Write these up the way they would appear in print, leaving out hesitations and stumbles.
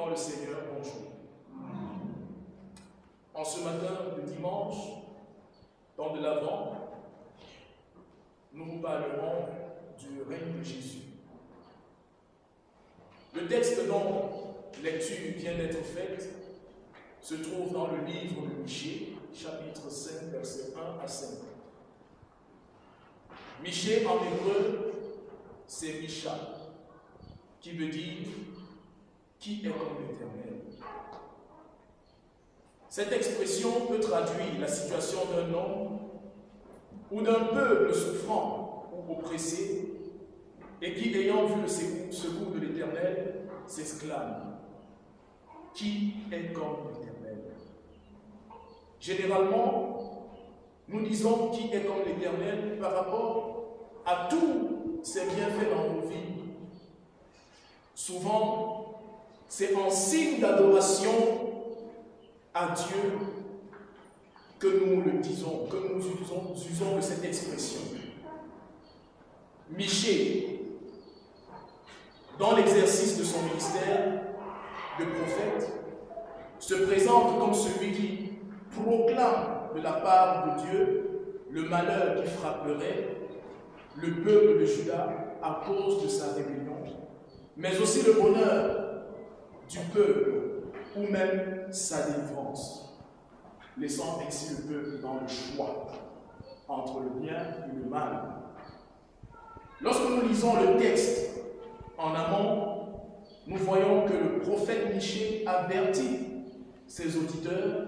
dans le Seigneur, bonjour. En ce matin de dimanche, dans de l'Avent, nous vous parlerons du règne de Jésus. Le texte dont lecture vient d'être faite se trouve dans le livre de Michée, chapitre 5, versets 1 à 5. Michée en hébreu, c'est Misha, qui veut dire « qui est comme l'Éternel ». Cette expression peut traduire la situation d'un homme ou d'un peuple souffrant ou oppressé et qui, ayant vu le secours de l'Éternel, s'exclame « qui est comme l'Éternel ». Généralement, nous disons « qui est comme l'Éternel » par rapport à tous ses bienfaits dans nos vies. Souvent, c'est en signe d'adoration à Dieu que nous le disons, que nous usons de cette expression. Michée, dans l'exercice de son ministère de prophète, se présente comme celui qui proclame de la part de Dieu le malheur qui frapperait le peuple de Juda à cause de sa rébellion, mais aussi le bonheur du peuple ou même sa délivrance, laissant ainsi le peuple dans le choix entre le bien et le mal. Lorsque nous lisons le texte en amont, nous voyons que le prophète Michée avertit ses auditeurs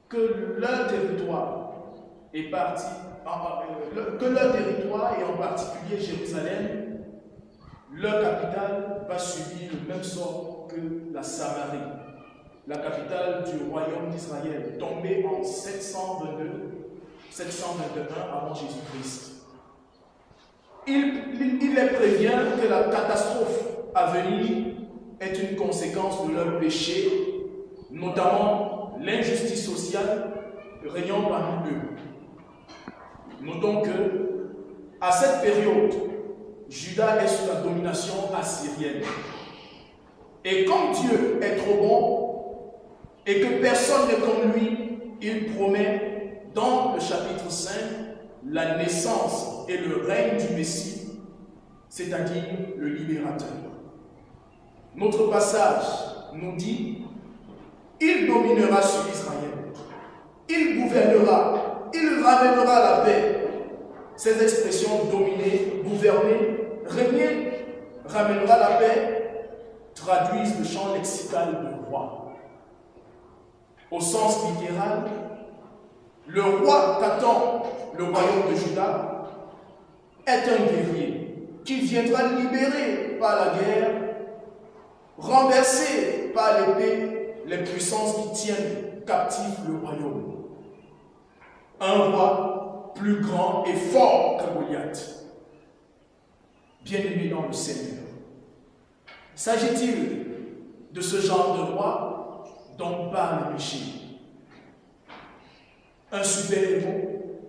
que leur territoire est parti, que leur territoire et en particulier Jérusalem, leur capitale va subir le même sort que la Samarie, la capitale du royaume d'Israël, tombée en 721 avant Jésus-Christ. Il les prévient que la catastrophe à venir est une conséquence de leur péché, notamment l'injustice sociale régnant parmi eux. Notons que, à cette période, Juda est sous la domination assyrienne. Et comme Dieu est trop bon et que personne n'est comme lui, il promet dans le chapitre 5 la naissance et le règne du Messie, c'est-à-dire le libérateur. Notre passage nous dit « Il dominera sur Israël, il gouvernera, il ramènera la paix ». Ces expressions dominer, gouverner, régner, ramènera la paix, traduisent le champ lexical de roi. Au sens littéral, le roi qu'attend le royaume de Juda est un guerrier qui viendra libérer par la guerre, renverser par l'épée les puissances qui tiennent captif le royaume. Un roi plus grand et fort que Goliath. Bien-aimé dans le Seigneur, s'agit-il de ce genre de roi dont parle Michée? Un super-héros?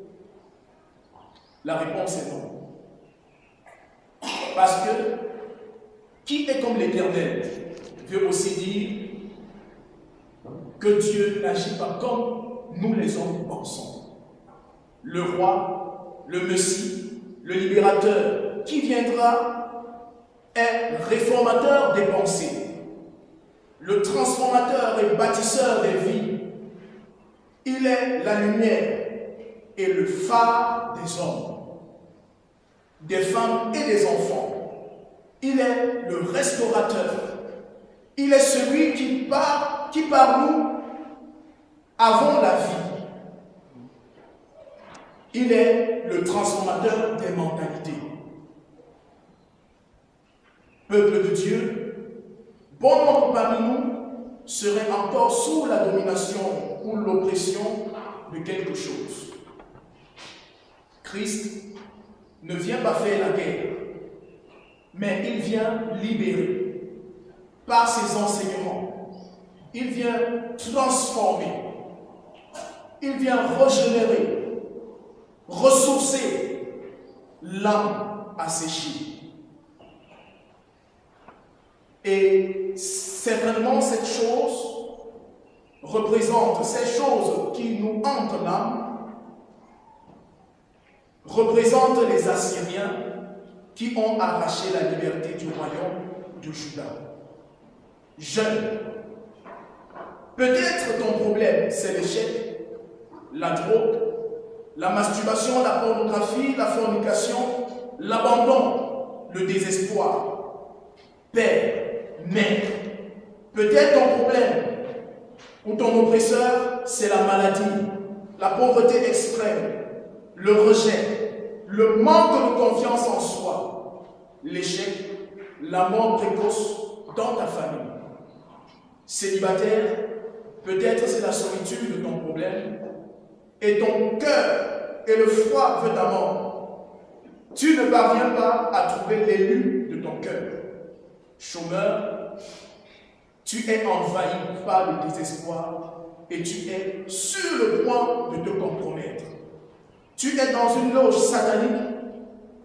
La réponse est non. Parce que qui est comme l'Éternel veut aussi dire que Dieu n'agit pas comme nous les hommes pensons. Le roi, le Messie, le libérateur qui viendra est réformateur des pensées, le transformateur et bâtisseur des vies. Il est la lumière et le phare des hommes, des femmes et des enfants. Il est le restaurateur. Il est celui qui par nous avons la vie. Il est le transformateur des mentalités. Peuple de Dieu, bon nombre parmi nous serait encore sous la domination ou l'oppression de quelque chose. Christ ne vient pas faire la guerre, mais il vient libérer par ses enseignements. Il vient transformer. Il vient régénérer, ressourcer l'âme asséchée. Et certainement cette chose représente, ces choses qui nous hantent l'âme, représentent les Assyriens qui ont arraché la liberté du royaume de Juda. Jeune, peut-être ton problème, c'est l'échec, la drogue, la masturbation, la pornographie, la fornication, l'abandon, le désespoir. Père, mère, peut-être ton problème ou ton oppresseur, c'est la maladie, la pauvreté extrême, le rejet, le manque de confiance en soi, l'échec, la mort précoce dans ta famille. Célibataire, peut-être c'est la solitude de ton problème et ton cœur et le froid veut ta mort. Tu ne parviens pas à trouver l'élu de ton cœur. Chômeur, tu es envahi par le désespoir et tu es sur le point de te compromettre. Tu es dans une loge satanique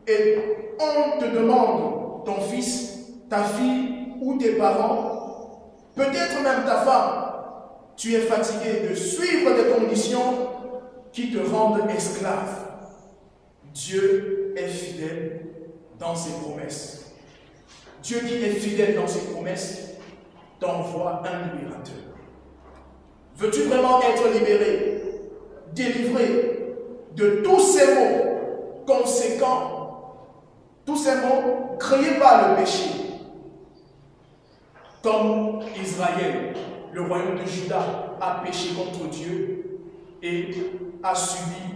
et on te demande, ton fils, ta fille ou tes parents, peut-être même ta femme, tu es fatigué de suivre des conditions qui te rendent esclave. Dieu est fidèle dans ses promesses. Dieu qui est fidèle dans ses promesses t'envoie un libérateur. Veux-tu vraiment être libéré, délivré de tous ces maux conséquents, tous ces maux créés par le péché? Comme Israël, le royaume de Juda a péché contre Dieu et a subi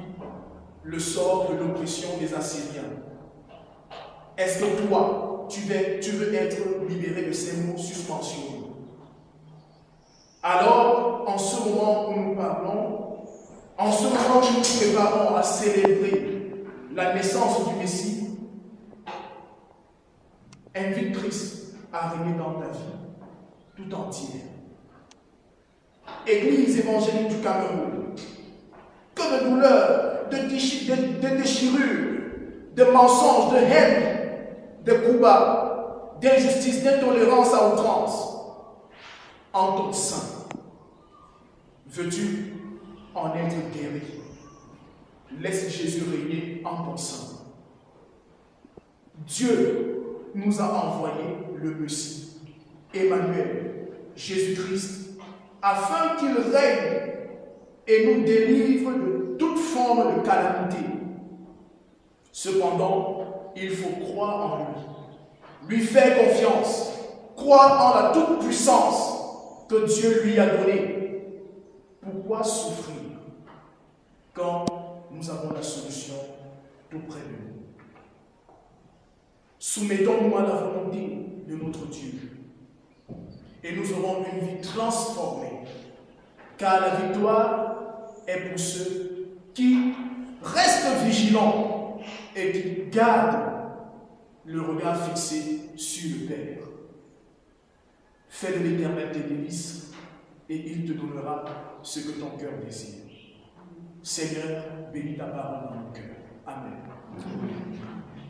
le sort de l'oppression des Assyriens. Est-ce que toi, tu veux être libéré de ces maux suspensionnés? Alors, en ce moment où nous parlons, en ce moment où nous nous préparons à célébrer la naissance du Messie, invite Christ à régner dans ta vie tout entière. Église évangélique du Cameroun, que de douleurs, de déchirures, de mensonges, de haine, de coups bas, d'injustice, d'intolérance à outrance, en ton sein. Veux-tu en être guéri? Laisse Jésus régner en ton sein. Dieu nous a envoyé le Messie, Emmanuel, Jésus-Christ, afin qu'il règne et nous délivre de toute forme de calamité. Cependant, il faut croire en lui faire confiance, croire en la toute-puissance que Dieu lui a donnée. Pourquoi souffrir quand nous avons la solution tout près de nous? Soumettons-nous à la volonté de notre Dieu et nous aurons une vie transformée, car la victoire est pour ceux qui restent vigilants et qui gardent le regard fixé sur le Père. Fais de l'Éternel tes délices et il te donnera ce que ton cœur désire. Seigneur, bénis ta parole dans mon cœur. Amen.